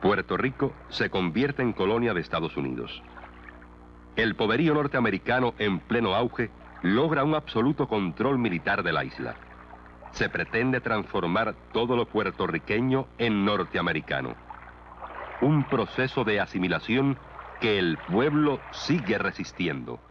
Puerto Rico se convierte en colonia de Estados Unidos. El poderío norteamericano en pleno auge logra un absoluto control militar de la isla. Se pretende transformar todo lo puertorriqueño en norteamericano. Un proceso de asimilación que el pueblo sigue resistiendo.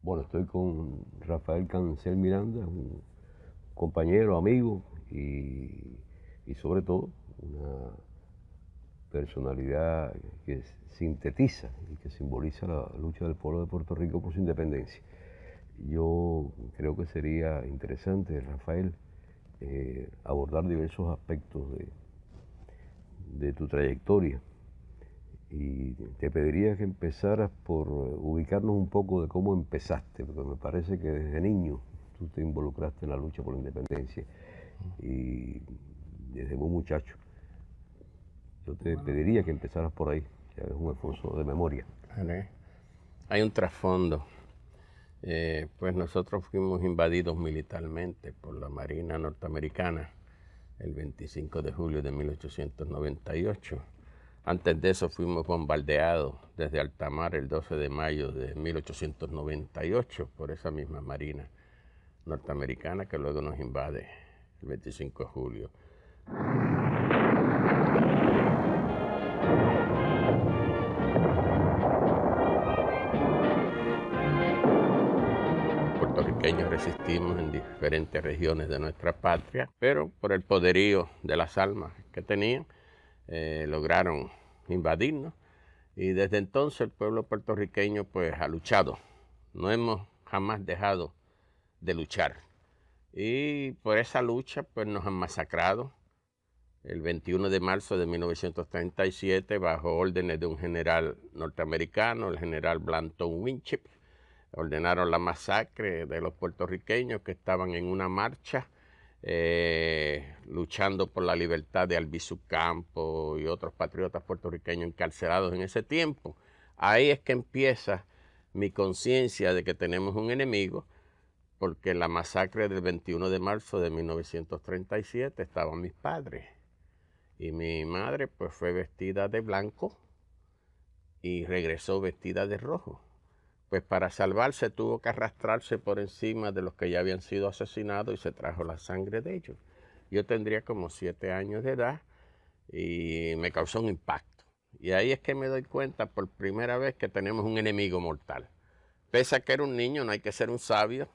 Bueno, estoy con Rafael Cancel Miranda, un compañero, amigo y sobre todo una personalidad que sintetiza y que simboliza la lucha del pueblo de Puerto Rico por su independencia. Yo creo que sería interesante, Rafael, abordar diversos aspectos de tu trayectoria. Y te pediría que empezaras por ubicarnos un poco de cómo empezaste, porque me parece que desde niño tú te involucraste en la lucha por la independencia y desde muy muchacho. Yo te pediría que empezaras por ahí, que hagas un esfuerzo de memoria. Vale. Hay un trasfondo. Pues nosotros fuimos invadidos militarmente por la Marina norteamericana el 25 de julio de 1898. Antes de eso fuimos bombardeados desde alta mar el 12 de mayo de 1898 por esa misma Marina norteamericana que luego nos invade el 25 de julio. Puertorriqueños resistimos en diferentes regiones de nuestra patria, pero por el poderío de las armas que tenían, lograron invadirnos y desde entonces el pueblo puertorriqueño pues ha luchado. No hemos jamás dejado de luchar y por esa lucha pues nos han masacrado. El 21 de marzo de 1937, bajo órdenes de un general norteamericano, el general Blanton Winship, ordenaron la masacre de los puertorriqueños que estaban en una marcha luchando por la libertad de Albizu Campos y otros patriotas puertorriqueños encarcelados en ese tiempo. Ahí es que empieza mi conciencia de que tenemos un enemigo, porque en la masacre del 21 de marzo de 1937 estaban mis padres y mi madre pues fue vestida de blanco y regresó vestida de rojo. Pues para salvarse tuvo que arrastrarse por encima de los que ya habían sido asesinados y se trajo la sangre de ellos. Yo tendría como 7 años de edad y me causó un impacto. Y ahí es que me doy cuenta por primera vez que tenemos un enemigo mortal. Pese a que era un niño, no hay que ser un sabio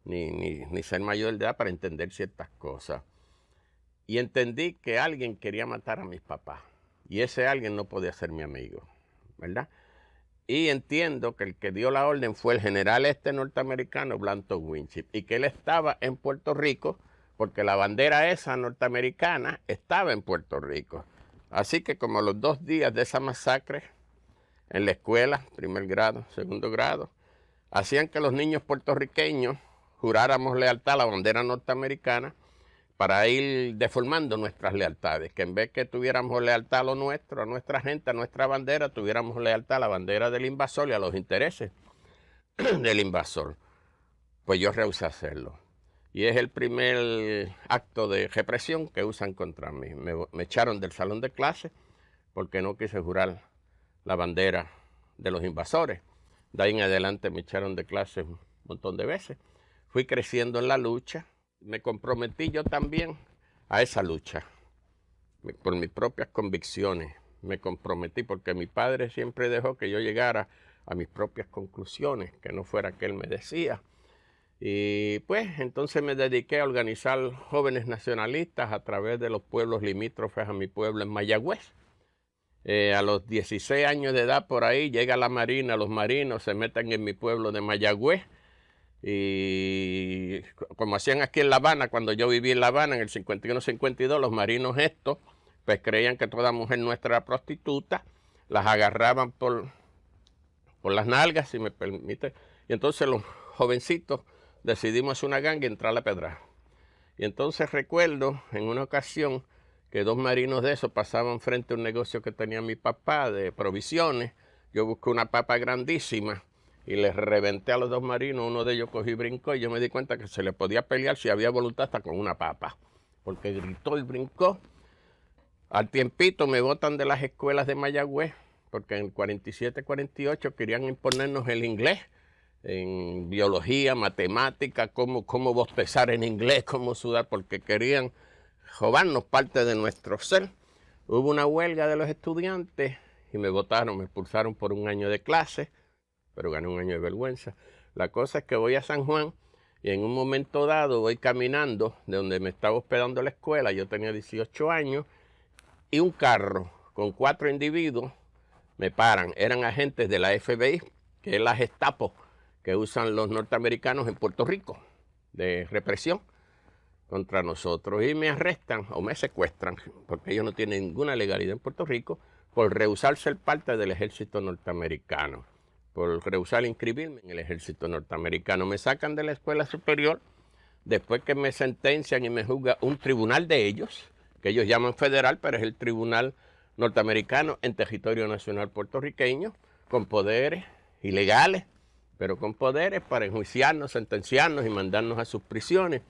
ni ser mayor de edad para entender ciertas cosas. Y entendí que alguien quería matar a mis papás y ese alguien no podía ser mi amigo, ¿verdad? Y entiendo que el que dio la orden fue el general norteamericano Blanton Winship y que él estaba en Puerto Rico porque la bandera esa norteamericana estaba en Puerto Rico. Así que como los 2 días de esa masacre en la escuela, primer grado, segundo grado, hacían que los niños puertorriqueños juráramos lealtad a la bandera norteamericana para ir deformando nuestras lealtades, que en vez que tuviéramos lealtad a lo nuestro, a nuestra gente, a nuestra bandera, tuviéramos lealtad a la bandera del invasor y a los intereses del invasor. Pues yo rehusé hacerlo. Y es el primer acto de represión que usan contra mí. Me echaron del salón de clase porque no quise jurar la bandera de los invasores. De ahí en adelante me echaron de clase un montón de veces. Fui creciendo en la lucha. Me comprometí yo también a esa lucha, por mis propias convicciones. Me comprometí porque mi padre siempre dejó que yo llegara a mis propias conclusiones, que no fuera que él me decía. Y pues entonces me dediqué a organizar jóvenes nacionalistas a través de los pueblos limítrofes a mi pueblo en Mayagüez. A los 16 años de edad por ahí llega la Marina, los marinos se meten en mi pueblo de Mayagüez. Y como hacían aquí en La Habana, cuando yo viví en La Habana en el 51-52, los marinos estos, pues creían que toda mujer nuestra era prostituta, las agarraban por las nalgas, si me permite, y entonces los jovencitos decidimos hacer una ganga y entrar a pedrar. Y entonces recuerdo en una ocasión que 2 marinos de esos pasaban frente a un negocio que tenía mi papá de provisiones. Yo busqué una papa grandísima y les reventé a los 2 marinos. Uno de ellos cogió y brincó y yo me di cuenta que se le podía pelear si había voluntad hasta con una papa, porque gritó y brincó. Al tiempito me botan de las escuelas de Mayagüez, porque en el 47-48 querían imponernos el inglés, en biología, matemática, cómo bostezar en inglés, cómo sudar, porque querían robarnos parte de nuestro ser. Hubo una huelga de los estudiantes y me botaron, me expulsaron por 1 año de clase, pero gané 1 año de vergüenza. La cosa es que voy a San Juan y en un momento dado voy caminando de donde me estaba hospedando la escuela, yo tenía 18 años, y un carro con 4 individuos me paran. Eran agentes de la FBI, que es la Gestapo que usan los norteamericanos en Puerto Rico, de represión contra nosotros, y me arrestan o me secuestran, porque ellos no tienen ninguna legalidad en Puerto Rico, por rehusar ser parte del ejército norteamericano, por rehusar inscribirme en el ejército norteamericano. Me sacan de la escuela superior, después que me sentencian y me juzga un tribunal de ellos, que ellos llaman federal, pero es el tribunal norteamericano en territorio nacional puertorriqueño, con poderes ilegales, pero con poderes para enjuiciarnos, sentenciarnos y mandarnos a sus prisiones.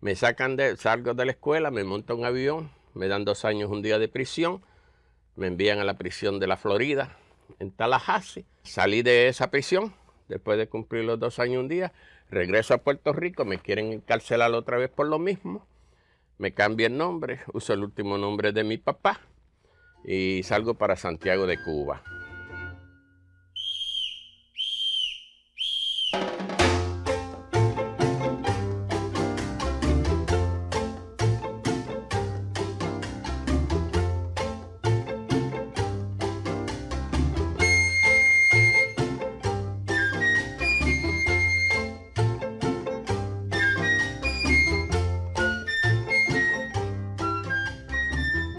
Me sacan salgo de la escuela, me monto un avión, me dan 2 años, 1 día de prisión, me envían a la prisión de la Florida, en Tallahassee. Salí de esa prisión, después de cumplir los 2 años, 1 día, regreso a Puerto Rico, me quieren encarcelar otra vez por lo mismo, me cambio el nombre, uso el último nombre de mi papá y salgo para Santiago de Cuba.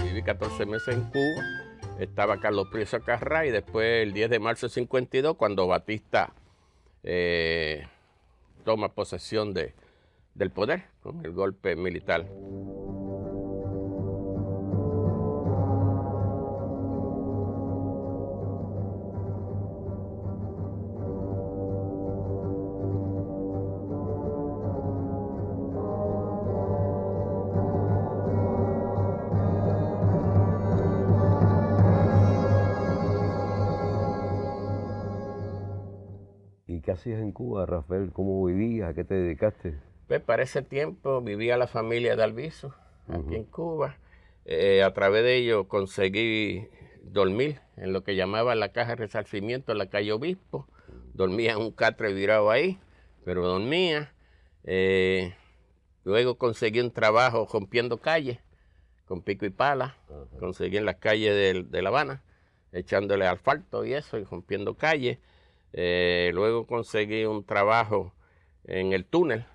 Viví 14 meses en Cuba, estaba Carlos Prieto Carrá y después el 10 de marzo de 52, cuando Batista toma posesión del poder con el golpe militar. ¿Qué hacías en Cuba, Rafael? ¿Cómo vivías? ¿A qué te dedicaste? Pues para ese tiempo vivía la familia de Albizu, aquí en Cuba. A través de ello conseguí dormir en lo que llamaban la caja de resarcimiento en la calle Obispo. Dormía en un catre virado ahí, pero dormía. Luego conseguí un trabajo rompiendo calles, con pico y pala. Conseguí en las calles de La Habana, echándole asfalto y eso, y rompiendo calles. Luego conseguí un trabajo en el túnel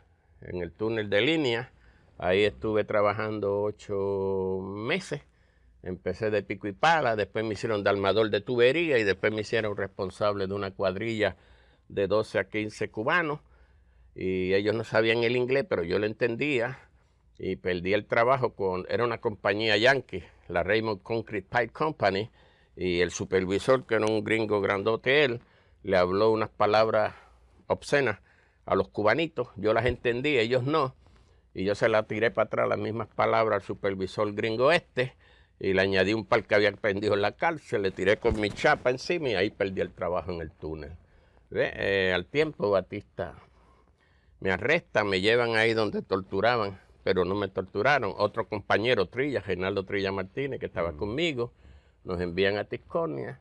de línea. Ahí estuve trabajando 8 meses. Empecé de pico y pala, después me hicieron de armador de tubería y después me hicieron responsable de una cuadrilla de 12 a 15 cubanos. Y ellos no sabían el inglés, pero yo lo entendía. Y perdí el trabajo era una compañía yankee, la Raymond Concrete Pipe Company, y el supervisor, que era un gringo grandote él, le habló unas palabras obscenas a los cubanitos. Yo las entendí, ellos no. Y yo se las tiré para atrás las mismas palabras al supervisor gringo y le añadí un par que había aprendido en la cárcel, le tiré con mi chapa encima y ahí perdí el trabajo en el túnel. Al tiempo Batista me arrestan, me llevan ahí donde torturaban, pero no me torturaron. Otro compañero, Trilla, Reinaldo Trilla Martínez, que estaba conmigo, nos envían a Tiscornia.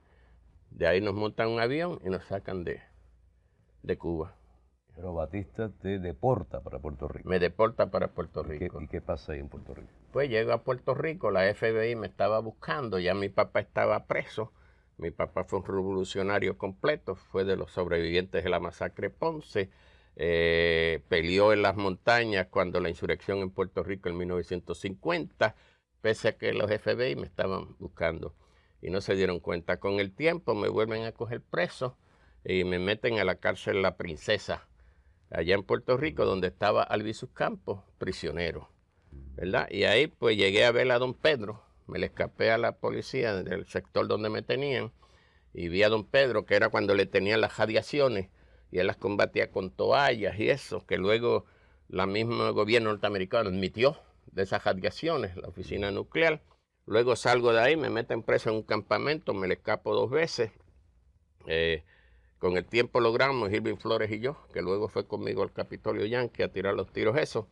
De ahí nos montan un avión y nos sacan de Cuba. Pero Batista te deporta para Puerto Rico. Me deporta para Puerto Rico. ¿Y qué pasa ahí en Puerto Rico? Pues llego a Puerto Rico, la FBI me estaba buscando, ya mi papá estaba preso. Mi papá fue un revolucionario completo, fue de los sobrevivientes de la masacre Ponce. Peleó en las montañas cuando la insurrección en Puerto Rico en 1950, pese a que los FBI me estaban buscando. y no se dieron cuenta. Con el tiempo me vuelven a coger preso y me meten a la cárcel La Princesa, allá en Puerto Rico, donde estaba Albizu Campos, prisionero, ¿verdad? Y ahí pues llegué a ver a don Pedro, me le escapé a la policía del sector donde me tenían, y vi a don Pedro, que era cuando le tenían las radiaciones, y él las combatía con toallas y eso, que luego la misma gobierno norteamericano admitió de esas radiaciones, la oficina nuclear. Luego salgo de ahí, me meten preso en un campamento, me le escapo 2 veces. Con el tiempo logramos, Irving Flores y yo, que luego fue conmigo al Capitolio Yankee a tirar los tiros esos,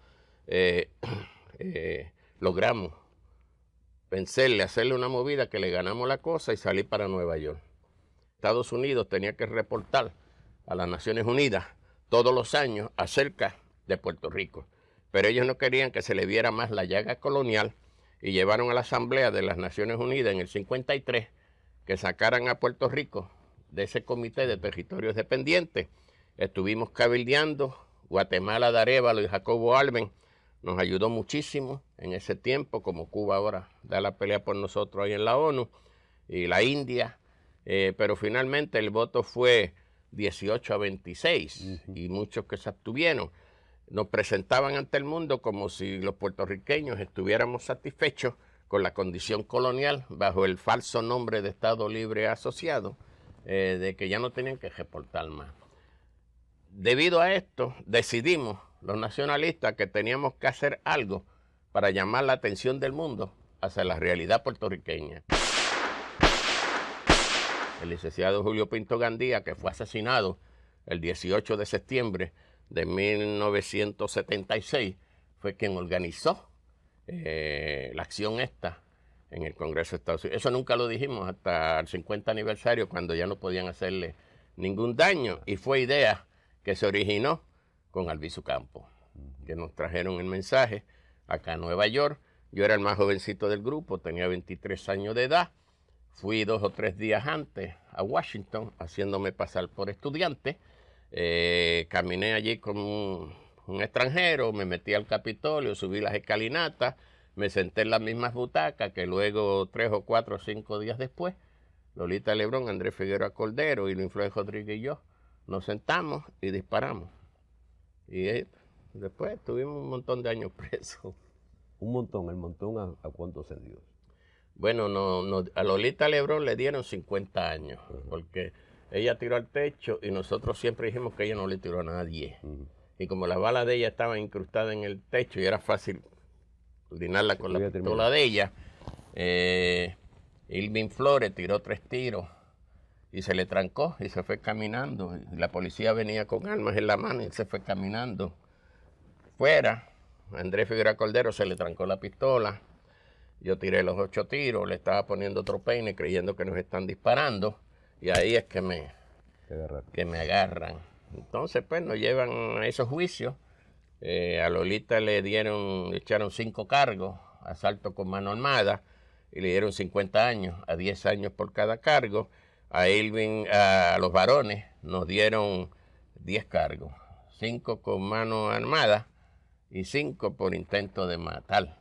logramos vencerle, hacerle una movida que le ganamos la cosa y salí para Nueva York. Estados Unidos tenía que reportar a las Naciones Unidas todos los años acerca de Puerto Rico, pero ellos no querían que se le viera más la llaga colonial y llevaron a la Asamblea de las Naciones Unidas en el 53 que sacaran a Puerto Rico de ese comité de territorios dependientes. Estuvimos cabildeando, Guatemala de Arévalo y Jacobo Alben nos ayudó muchísimo en ese tiempo, como Cuba ahora da la pelea por nosotros ahí en la ONU, y la India, pero finalmente el voto fue 18-26 y muchos que se abstuvieron. Nos presentaban ante el mundo como si los puertorriqueños estuviéramos satisfechos con la condición colonial bajo el falso nombre de Estado Libre Asociado, de que ya no tenían que reportar más. Debido a esto, decidimos los nacionalistas que teníamos que hacer algo para llamar la atención del mundo hacia la realidad puertorriqueña. El licenciado Julio Pinto Gandía, que fue asesinado el 18 de septiembre de 1976, fue quien organizó la acción esta en el Congreso de Estados Unidos. Eso nunca lo dijimos hasta el 50 aniversario, cuando ya no podían hacerle ningún daño, y fue idea que se originó con Albizu Campos, que nos trajeron el mensaje acá a Nueva York. Yo era el más jovencito del grupo, tenía 23 años de edad. Fui 2 o 3 días antes a Washington, haciéndome pasar por estudiante. Caminé allí con un extranjero, me metí al Capitolio, subí las escalinatas, me senté en las mismas butacas que luego 3 o 4 o 5 días después, Lolita Lebrón, Andrés Figueroa Cordero y Luis Flores Rodríguez y yo nos sentamos y disparamos. Y después estuvimos un montón de años presos. Un montón, ¿el montón a cuánto ascendió? Bueno, a Lolita Lebrón le dieron 50 años, porque ella tiró al techo y nosotros siempre dijimos que ella no le tiró a nadie. Y como las balas de ella estaban incrustadas en el techo y era fácil coordinarla con la pistola de ella, Irving Flores tiró 3 tiros y se le trancó y se fue caminando. Y la policía venía con armas en la mano y él se fue caminando fuera. A Andrés Figueroa Cordero se le trancó la pistola. Yo tiré los 8 tiros, le estaba poniendo otro peine creyendo que nos están disparando, y ahí es que me agarran. Entonces, pues, nos llevan a esos juicios. A Lolita le echaron 5 cargos, asalto con mano armada, y le dieron 50 años, a 10 años por cada cargo. A Irving, a los varones, nos dieron 10 cargos, 5 con mano armada y 5 por intento de matar.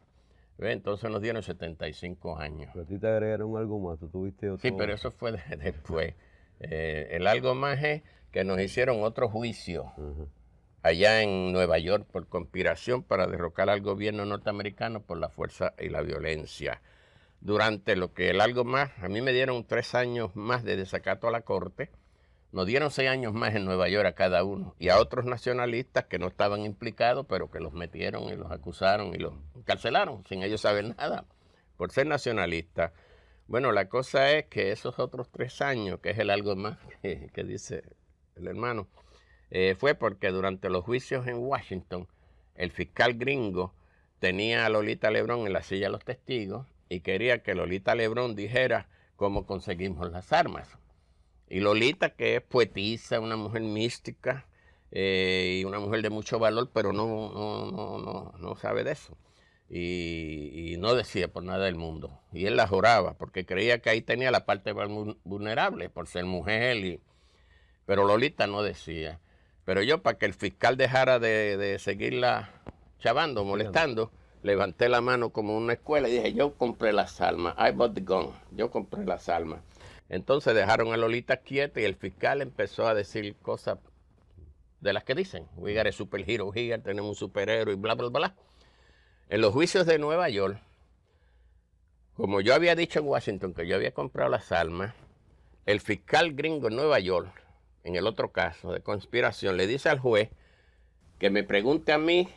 Entonces nos dieron 75 años. Pero a ti te agregaron algo más, tú tuviste otro... Sí, pero eso fue después. El algo más es que nos hicieron otro juicio allá en Nueva York por conspiración para derrocar al gobierno norteamericano por la fuerza y la violencia. Durante lo que el algo más, a mí me dieron 3 años más de desacato a la corte, nos dieron 6 años más en Nueva York a cada uno, y a otros nacionalistas que no estaban implicados, pero que los metieron y los acusaron y los encarcelaron sin ellos saber nada por ser nacionalistas. Bueno, la cosa es que esos otros 3 años, que es el algo más que dice el hermano, fue porque durante los juicios en Washington, el fiscal gringo tenía a Lolita Lebrón en la silla de los testigos y quería que Lolita Lebrón dijera cómo conseguimos las armas. Y Lolita, que es poetisa, una mujer mística y una mujer de mucho valor, pero no sabe de eso. Y no decía por nada del mundo. Y él la juraba, porque creía que ahí tenía la parte vulnerable, por ser mujer. Pero Lolita no decía. Pero yo, para que el fiscal dejara de seguirla chavando, molestando, levanté la mano como en una escuela y dije, yo compré las armas, I bought the gun, yo compré las armas. Entonces dejaron a Lolita quieta y el fiscal empezó a decir cosas de las que dicen, we got a superhero here, tenemos un superhéroe y bla, bla, bla. En los juicios de Nueva York, como yo había dicho en Washington que yo había comprado las armas, el fiscal gringo en Nueva York, en el otro caso de conspiración, le dice al juez que me pregunte a mí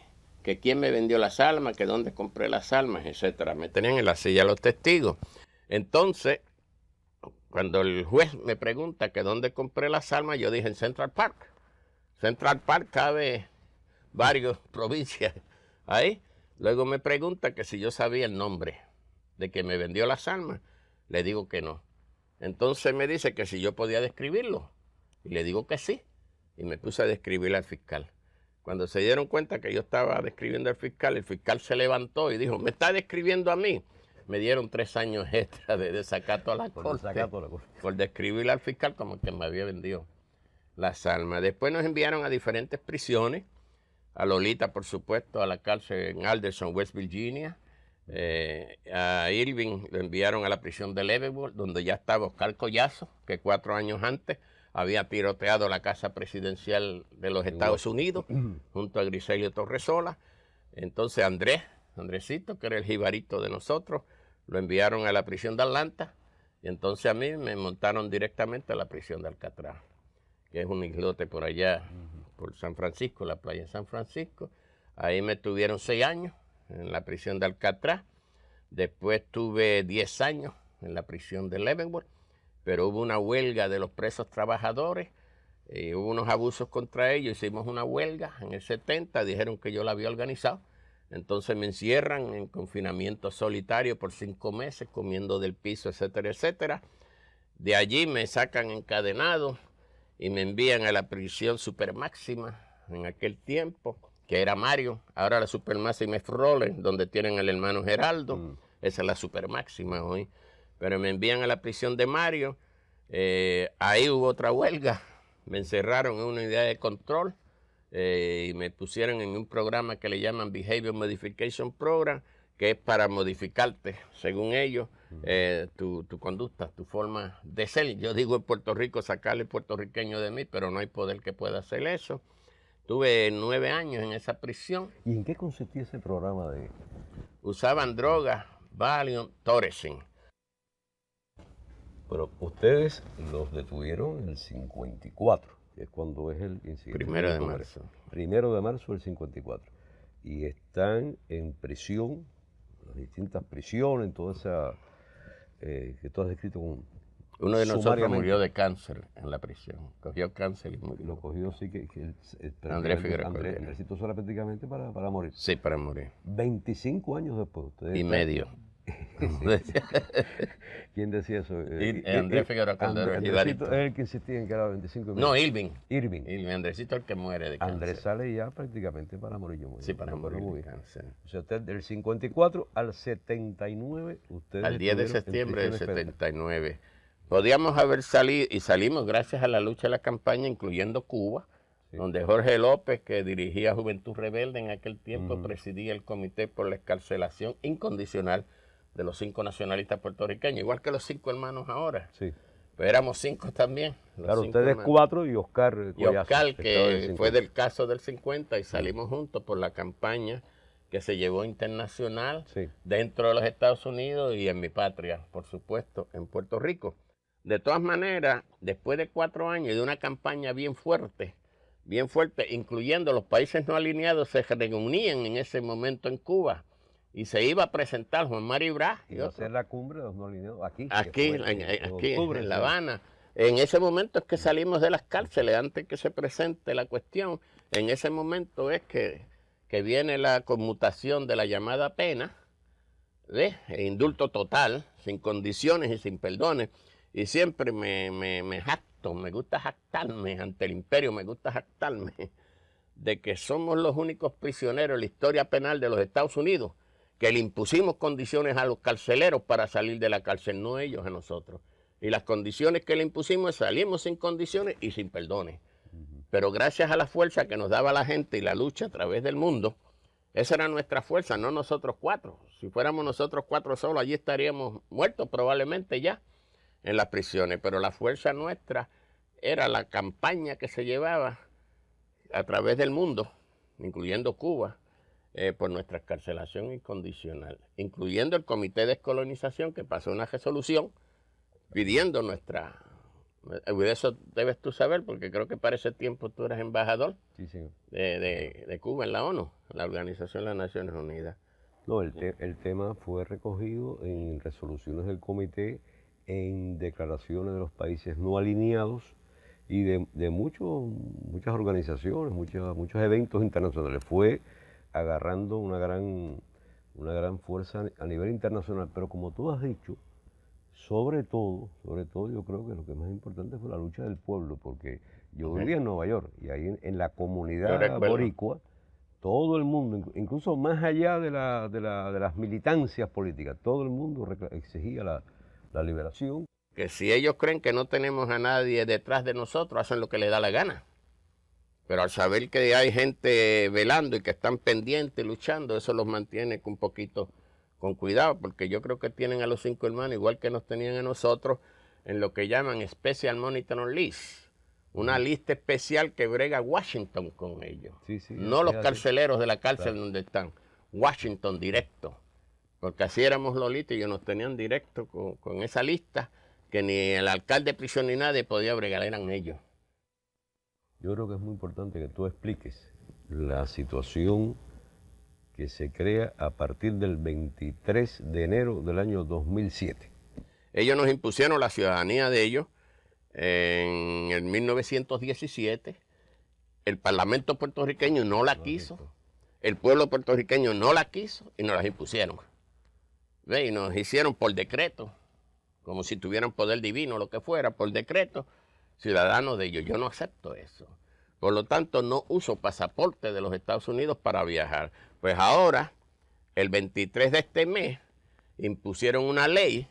que quién me vendió las armas, que dónde compré las armas, etcétera. Me tenían en la silla los testigos. Entonces, cuando el juez me pregunta que dónde compré las armas, yo dije en Central Park. Central Park cabe varias provincias ahí. Luego me pregunta que si yo sabía el nombre de que me vendió las armas. Le digo que no. Entonces me dice que si yo podía describirlo. Y le digo que sí. Y me puse a describirle al fiscal. Cuando se dieron cuenta que yo estaba describiendo al fiscal, el fiscal se levantó y dijo, ¿me está describiendo a mí? Me dieron 3 años extra de desacato a la corte por describirle al fiscal como que me había vendido las armas. Después nos enviaron a diferentes prisiones. A Lolita, por supuesto, a la cárcel en Alderson, West Virginia. A Irving lo enviaron a la prisión de Leavenworth, donde ya estaba Oscar Collazo, que 4 años antes había tiroteado la casa presidencial de los Estados Unidos, junto a Griselio Torresola. Entonces Andresito, que era el jibarito de nosotros, lo enviaron a la prisión de Atlanta, y entonces a mí me montaron directamente a la prisión de Alcatraz, que es un islote por allá, por San Francisco, la playa de San Francisco. Ahí me tuvieron 6 años en la prisión de Alcatraz. Después tuve 10 años en la prisión de Leavenworth, pero hubo una huelga de los presos trabajadores, hubo unos abusos contra ellos, hicimos una huelga en el 70, dijeron que yo la había organizado. Entonces me encierran en confinamiento solitario por 5 meses, comiendo del piso, etcétera, etcétera. De allí me sacan encadenado y me envían a la prisión supermáxima en aquel tiempo, que era Mario. Ahora la supermáxima es Rollins, donde tienen al hermano Geraldo. Esa es la supermáxima hoy. Pero me envían a la prisión de Mario. Ahí hubo otra huelga. Me encerraron en una unidad de control y me pusieron en un programa que le llaman Behavior Modification Program, que es para modificarte, según ellos, tu conducta, tu forma de ser. Yo digo en Puerto Rico, sacarle el puertorriqueño de mí, pero no hay poder que pueda hacer eso. Tuve 9 años en esa prisión. ¿Y en qué consistía ese programa de...? Usaban drogas, Valium, Thorazine. Pero ustedes los detuvieron en el 54, que es cuando es el incidente. 1 de marzo. 1 de marzo del 54. Y están en prisión, en las distintas prisiones, en toda esa... que tú has descrito con... Uno de nosotros murió de cáncer en la prisión. Cogió cáncer y murió. Lo cogió, sí, que Andrés Figueroa. Andresito solo prácticamente para morir. Sí, para morir. 25 años después. Ustedes y medio. ¿Quién decía eso? Andrés Figueroa Calderón. Andresito es el que insistía en que era 25 No, Irving. Irving. Andresito es el que muere de cáncer. Andrés sale ya prácticamente para morir. Sí, para morir de cáncer. O sea, usted del 54 al 79, ustedes... Al 10 de septiembre del 79. Podíamos haber salido, y salimos gracias a la lucha de la campaña, incluyendo Cuba, donde Jorge López, que dirigía Juventud Rebelde en aquel tiempo, presidía el Comité por la Excarcelación Incondicional de los 5 nacionalistas puertorriqueños, igual que los 5 hermanos ahora. Sí. Pero éramos 5 también. Claro, ustedes hermanos. 4 y Oscar Collazo. Y Oscar, que fue del caso del 50, y salimos juntos por la campaña que se llevó internacional dentro de los Estados Unidos y en mi patria, por supuesto, en Puerto Rico. De todas maneras, después de 4 años y de una campaña bien fuerte, incluyendo los países no alineados, se reunían en ese momento en Cuba y se iba a presentar Juan Mario Brás y a hacer la cumbre de los no alineados aquí en La Habana. En ese momento es que salimos de las cárceles, antes que se presente la cuestión. En ese momento es que viene la conmutación de la llamada pena, indulto total, sin condiciones y sin perdones. Y siempre me jacto, me gusta jactarme ante el imperio, me gusta jactarme de que somos los únicos prisioneros en la historia penal de los Estados Unidos que le impusimos condiciones a los carceleros para salir de la cárcel, no ellos a nosotros. Y las condiciones que le impusimos, salimos sin condiciones y sin perdones. Pero gracias a la fuerza que nos daba la gente y la lucha a través del mundo, Esa era nuestra fuerza, no nosotros cuatro. Si fuéramos nosotros cuatro solos, allí estaríamos muertos probablemente ya en las prisiones. Pero la fuerza nuestra era la campaña que se llevaba a través del mundo, incluyendo Cuba, por nuestra excarcelación incondicional, incluyendo el Comité de Descolonización, que pasó una resolución pidiendo nuestra... De eso debes tú saber, porque creo que para ese tiempo tú eras embajador Sí, señor. de Cuba en la ONU, la Organización de las Naciones Unidas. No, el tema fue recogido en resoluciones del comité, en declaraciones de los países no alineados y de muchas organizaciones, muchos eventos internacionales. Fue agarrando una gran fuerza a nivel internacional, pero como tú has dicho, sobre todo yo creo que lo que más importante fue la lucha del pueblo, porque yo vivía en Nueva York y ahí en la comunidad boricua, todo el mundo, incluso más allá de las militancias políticas, todo el mundo exigía la liberación. Que si ellos creen que no tenemos a nadie detrás de nosotros, hacen lo que les da la gana. Pero al saber que hay gente velando y que están pendientes, luchando, eso los mantiene un poquito con cuidado, porque yo creo que tienen a los 5 hermanos, igual que nos tenían a nosotros, en lo que llaman Special Monitoring List, una lista especial que brega Washington con ellos. Sí, sí, no los carceleros de la cárcel donde están, Washington directo, porque así éramos Lolita y ellos nos tenían directo con esa lista, que ni el alcalde de prisión ni nadie podía bregar, eran ellos. Yo creo que es muy importante que tú expliques la situación que se crea a partir del 23 de enero del año 2007. Ellos nos impusieron la ciudadanía de ellos en el 1917. El Parlamento puertorriqueño no la quiso, el pueblo puertorriqueño no la quiso y nos las impusieron. ¿Ve? Y nos hicieron por decreto, como si tuvieran poder divino o lo que fuera, por decreto, ciudadanos de ellos. Yo no acepto eso. Por lo tanto, no uso pasaporte de los Estados Unidos para viajar. Pues ahora, el 23 de este mes, impusieron una ley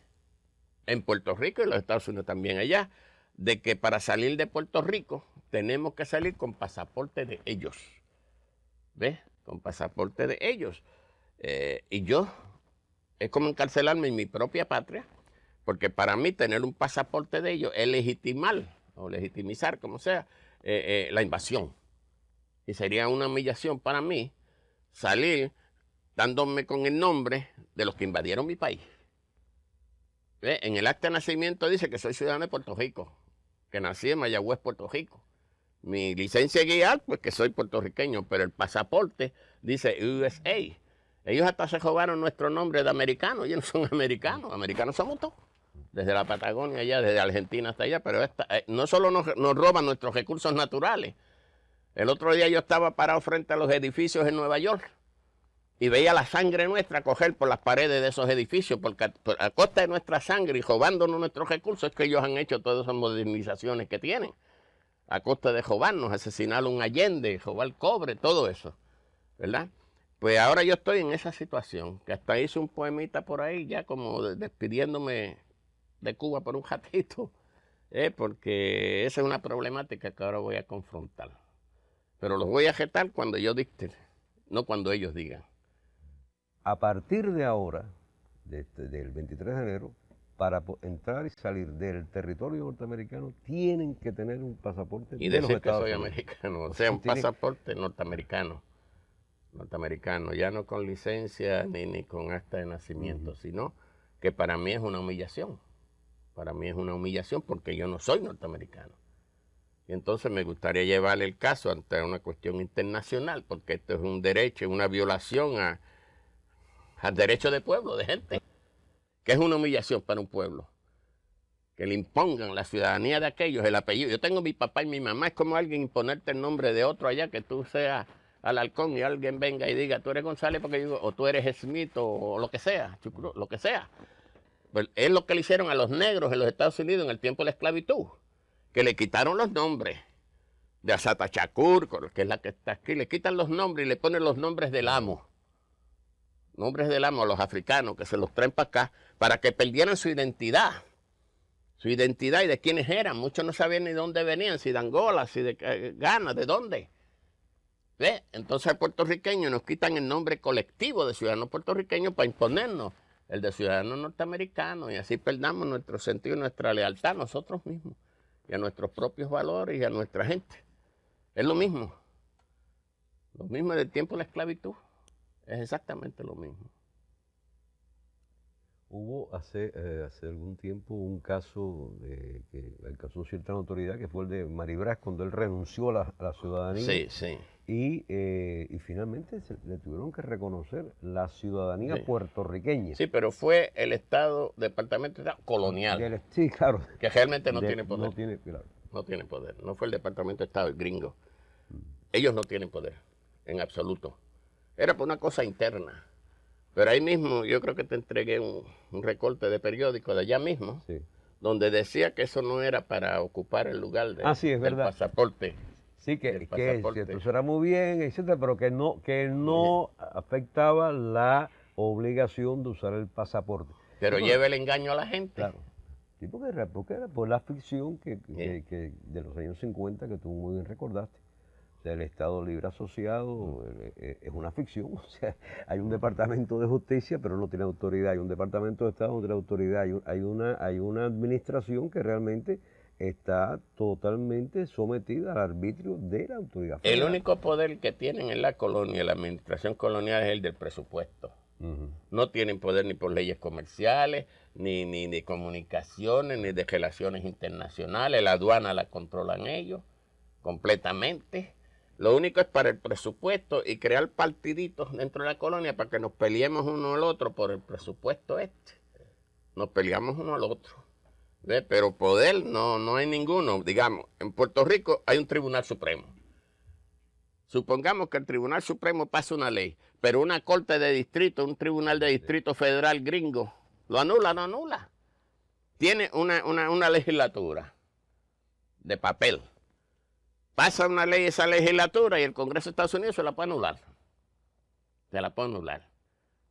en Puerto Rico y en los Estados Unidos también allá, de que para salir de Puerto Rico tenemos que salir con pasaporte de ellos. ¿Ves? Con pasaporte de ellos. Y yo, es como encarcelarme en mi propia patria, porque para mí tener un pasaporte de ellos es legitimar, o legitimizar, como sea, la invasión. Y sería una humillación para mí salir dándome con el nombre de los que invadieron mi país. ¿Ve? En el acta de nacimiento dice que soy ciudadano de Puerto Rico, que nací en Mayagüez, Puerto Rico. Mi licencia guiar, pues que soy puertorriqueño, pero el pasaporte dice USA. Ellos hasta se robaron nuestro nombre de americanos, ellos no son americanos, americanos somos todos. Desde la Patagonia allá, desde Argentina hasta allá, pero no solo nos roban nuestros recursos naturales. El otro día yo estaba parado frente a los edificios en Nueva York y veía la sangre nuestra correr por las paredes de esos edificios, porque a costa de nuestra sangre y robándonos nuestros recursos es que ellos han hecho todas esas modernizaciones que tienen. A costa de robarnos, asesinar a un Allende, robar cobre, todo eso, ¿verdad? Pues ahora yo estoy en esa situación, que hasta hice un poemita por ahí ya como despidiéndome de Cuba por un ratito, porque esa es una problemática que ahora voy a confrontar. Pero los voy a ajetar cuando yo dicte, no cuando ellos digan. A partir de ahora, del 23 de enero, para entrar y salir del territorio norteamericano, tienen que tener un pasaporte y de los decir que Estados soy Unidos. americano, o sea, un pasaporte norteamericano, ya no con licencia ni con acta de nacimiento, sino que para mí es una humillación. Para mí es una humillación porque yo no soy norteamericano. Y entonces me gustaría llevar el caso ante una cuestión internacional, porque esto es un derecho, una violación al derecho de pueblo, de gente, que es una humillación para un pueblo. Que le impongan la ciudadanía de aquellos, el apellido. Yo tengo mi papá y mi mamá, es como alguien imponerte el nombre de otro allá, que tú seas Alarcón y alguien venga y diga, tú eres González porque yo, o tú eres Smith o lo que sea, lo que sea. Pues es lo que le hicieron a los negros en los Estados Unidos en el tiempo de la esclavitud, que le quitaron los nombres de Assata Shakur, que es la que está aquí, le quitan los nombres y le ponen los nombres del amo. Nombres del amo a los africanos, que se los traen para acá, para que perdieran su identidad y de quiénes eran. Muchos no sabían ni de dónde venían, si de Angola, si de Ghana, de dónde. ¿Ve? Entonces al puertorriqueño nos quitan el nombre colectivo de ciudadano puertorriqueño para imponernos el de ciudadano norteamericano, y así perdamos nuestro sentido y nuestra lealtad a nosotros mismos y a nuestros propios valores y a nuestra gente. Es lo mismo del tiempo de la esclavitud, es exactamente lo mismo. Hubo hace algún tiempo un caso que alcanzó cierta notoriedad, que fue el de Maribraz, cuando él renunció a la ciudadanía. Sí, sí. Y finalmente le tuvieron que reconocer la ciudadanía puertorriqueña. Sí, pero fue el departamento de Estado colonial. Sí, claro. Que realmente no tiene poder. No tiene, claro. No tiene poder. No fue el departamento de Estado, el gringo. Ellos no tienen poder, en absoluto. Era por una cosa interna. Pero ahí mismo yo creo que te entregué un recorte de periódico de allá mismo, sí, donde decía que eso no era para ocupar el lugar del pasaporte. Sí, que eso era muy bien, etcétera, pero que no afectaba la obligación de usar el pasaporte. Pero lleva el engaño a la gente. Claro. Sí, porque era por la ficción que de los años 50 que tú muy bien recordaste. O sea, el Estado Libre Asociado es una ficción. O sea, hay un departamento de justicia, pero no tiene autoridad. Hay un departamento de Estado, no tiene autoridad. Hay una administración que realmente está totalmente sometida al arbitrio de la autoridad federal. El único poder que tienen en la colonia, la administración colonial, es el del presupuesto. No tienen poder ni por leyes comerciales, ni de comunicaciones, ni de relaciones internacionales. La aduana la controlan ellos completamente. Lo único es para el presupuesto y crear partiditos dentro de la colonia para que nos peleemos uno al otro por el presupuesto este. Nos peleamos uno al otro. ¿Ve? Pero poder no hay ninguno. Digamos, en Puerto Rico hay un Tribunal Supremo. Supongamos que el Tribunal Supremo pasa una ley, pero una corte de distrito, un tribunal de distrito federal gringo, lo anula, no anula. Tiene una legislatura de papel. Pasa una ley esa legislatura y el Congreso de Estados Unidos se la puede anular. Se la puede anular.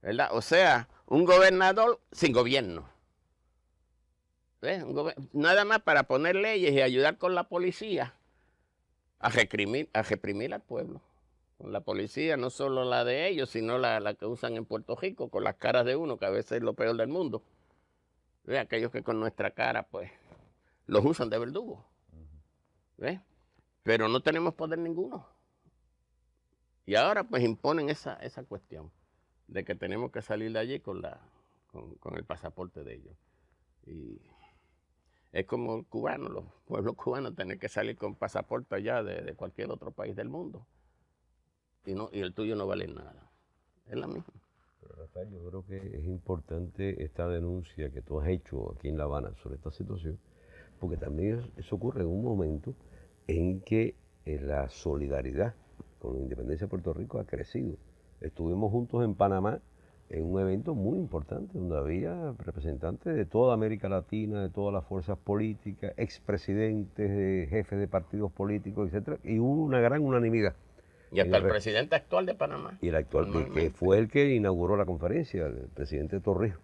¿Verdad? O sea, un gobernador sin gobierno. ¿Ves? Nada más para poner leyes y ayudar con la policía a reprimir al pueblo. Con la policía, no solo la de ellos, sino la que usan en Puerto Rico, con las caras de uno, que a veces es lo peor del mundo. ¿Ves? Aquellos que con nuestra cara, pues, los usan de verdugo. ¿Ves? Pero no tenemos poder ninguno. Y ahora pues imponen esa cuestión de que tenemos que salir de allí con el pasaporte de ellos. Y es como el cubano, los pueblos cubanos tienen que salir con pasaporte allá de cualquier otro país del mundo. Y el tuyo no vale nada. Es la misma. Pero Rafael, yo creo que es importante esta denuncia que tú has hecho aquí en La Habana sobre esta situación, porque también eso ocurre en un momento en que la solidaridad con la independencia de Puerto Rico ha crecido. Estuvimos juntos en Panamá en un evento muy importante donde había representantes de toda América Latina, de todas las fuerzas políticas, expresidentes, jefes de partidos políticos, etcétera, y hubo una gran unanimidad. Y hasta el presidente actual de Panamá. Y el actual, que fue el que inauguró la conferencia, el presidente Torrijos.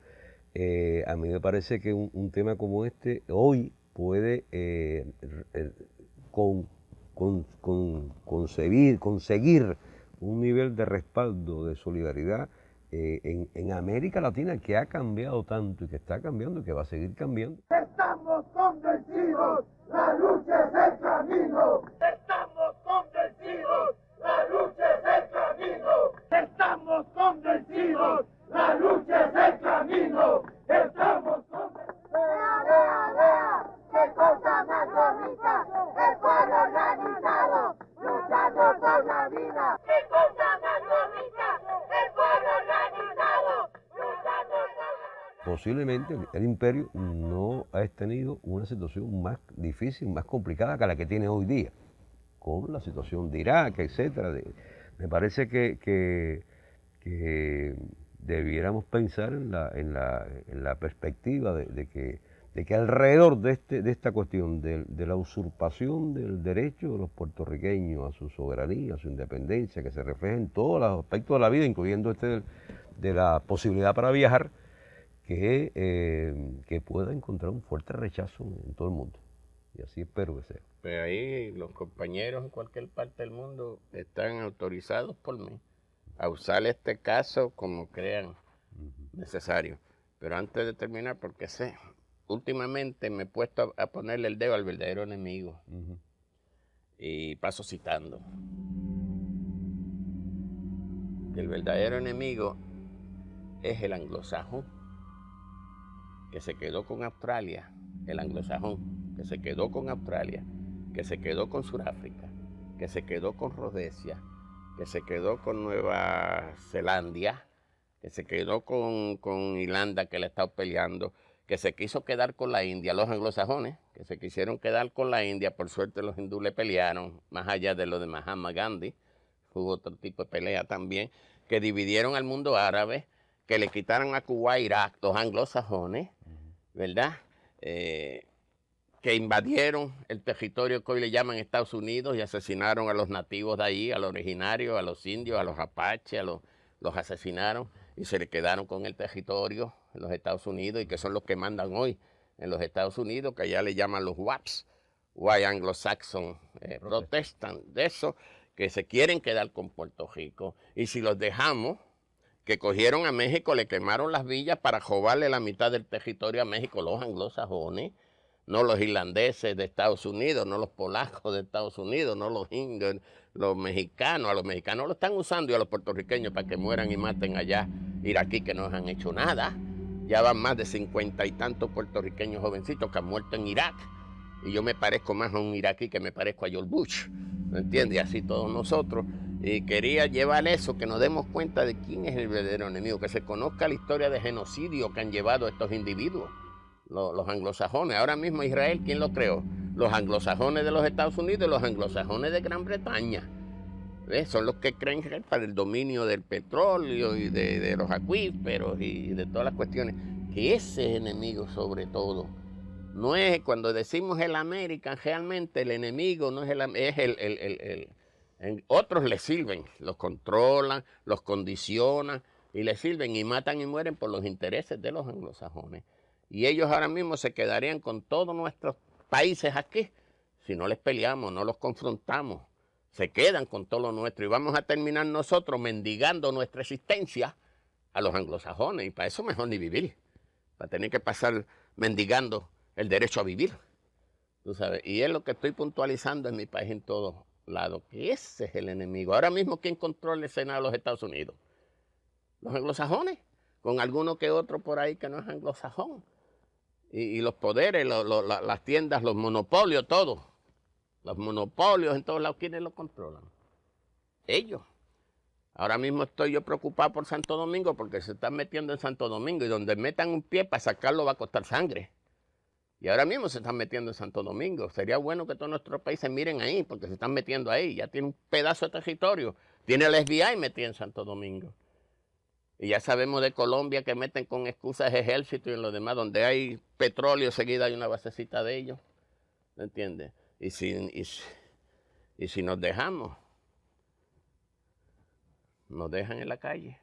A mí me parece que un tema como este hoy puede conseguir un nivel de respaldo, de solidaridad en América Latina, que ha cambiado tanto y que está cambiando y que va a seguir cambiando. Estamos convencidos, la lucha es el camino. Estamos convencidos, la lucha es el camino. Estamos convencidos, la lucha es el camino. Estamos convencidos. Vea, qué cosa más bonita, el pueblo organizado, luchando por la vida. Qué cosa más bonita, el pueblo organizado, luchando por la vida. Posiblemente el imperio no ha tenido una situación más difícil, más complicada que la que tiene hoy día, con la situación de Irak, etcétera. Me parece que debiéramos pensar en la perspectiva de que alrededor de esta cuestión de la usurpación del derecho de los puertorriqueños a su soberanía, a su independencia, que se refleja en todos los aspectos de la vida, incluyendo de la posibilidad para viajar, que pueda encontrar un fuerte rechazo en todo el mundo. Y así espero que sea. Pues ahí los compañeros en cualquier parte del mundo están autorizados por mí a usar este caso como crean necesario. Pero antes de terminar, porque sé, últimamente me he puesto a ponerle el dedo al verdadero enemigo. Y paso citando. El verdadero enemigo es el anglosajón, que se quedó con Australia, el anglosajón, que se quedó con Australia, que se quedó con Sudáfrica, que se quedó con Rodesia, que se quedó con Nueva Zelanda, que se quedó con Irlanda, que le ha estado peleando, que se quiso quedar con la India, los anglosajones, que se quisieron quedar con la India, por suerte los hindúes le pelearon, más allá de lo de Mahatma Gandhi, hubo otro tipo de pelea también, que dividieron al mundo árabe, que le quitaron a Kuwait, Irak, los anglosajones, ¿verdad? Que invadieron el territorio que hoy le llaman Estados Unidos y asesinaron a los nativos de ahí, a los originarios, a los indios, a los apaches, los asesinaron y se le quedaron con el territorio en los Estados Unidos y que son los que mandan hoy en los Estados Unidos, que allá le llaman los WAPs, White Anglo-Saxon Protestant, de eso, que se quieren quedar con Puerto Rico. Y si los dejamos, que cogieron a México, le quemaron las villas para robarle la mitad del territorio a México, los anglosajones, no los irlandeses de Estados Unidos, no los polacos de Estados Unidos, no los indios, los mexicanos. A los mexicanos lo están usando y a los puertorriqueños para que mueran y maten allá iraquí que no han hecho nada. Ya van más de 50 y tantos puertorriqueños jovencitos que han muerto en Irak. Y yo me parezco más a un iraquí que me parezco a George Bush, ¿me entiendes? Así todos nosotros. Y quería llevar eso, que nos demos cuenta de quién es el verdadero enemigo, que se conozca la historia de genocidio que han llevado estos individuos, los anglosajones. Ahora mismo Israel, ¿quién lo creó? Los anglosajones de los Estados Unidos y los anglosajones de Gran Bretaña. ¿Ves? Son los que creen que para el dominio del petróleo y de los acuíferos y de todas las cuestiones. Que ese enemigo sobre todo. No es, cuando decimos el América, realmente el enemigo no es otros le sirven, los controlan, los condicionan y le sirven y matan y mueren por los intereses de los anglosajones. Y ellos ahora mismo se quedarían con todos nuestros países aquí si no les peleamos, no los confrontamos. Se quedan con todo lo nuestro y vamos a terminar nosotros mendigando nuestra existencia a los anglosajones. Y para eso mejor ni vivir, para tener que pasar mendigando el derecho a vivir, tú sabes. Y es lo que estoy puntualizando en mi país en todos lados, que ese es el enemigo. Ahora mismo, ¿quién controla el Senado de los Estados Unidos? Los anglosajones, con alguno que otro por ahí que no es anglosajón. Y los poderes, las tiendas, los monopolios, todo. Los monopolios en todos lados, ¿quiénes los controlan? Ellos. Ahora mismo estoy yo preocupado por Santo Domingo porque se están metiendo en Santo Domingo y donde metan un pie para sacarlo va a costar sangre. Y ahora mismo se están metiendo en Santo Domingo. Sería bueno que todos nuestros países miren ahí, porque se están metiendo ahí. Ya tiene un pedazo de territorio. Tiene el FBI metido en Santo Domingo. Y ya sabemos de Colombia que meten con excusas ejército y en lo demás, donde hay petróleo, seguida hay una basecita de ellos. ¿Me entiendes? Y si nos dejamos, nos dejan en la calle.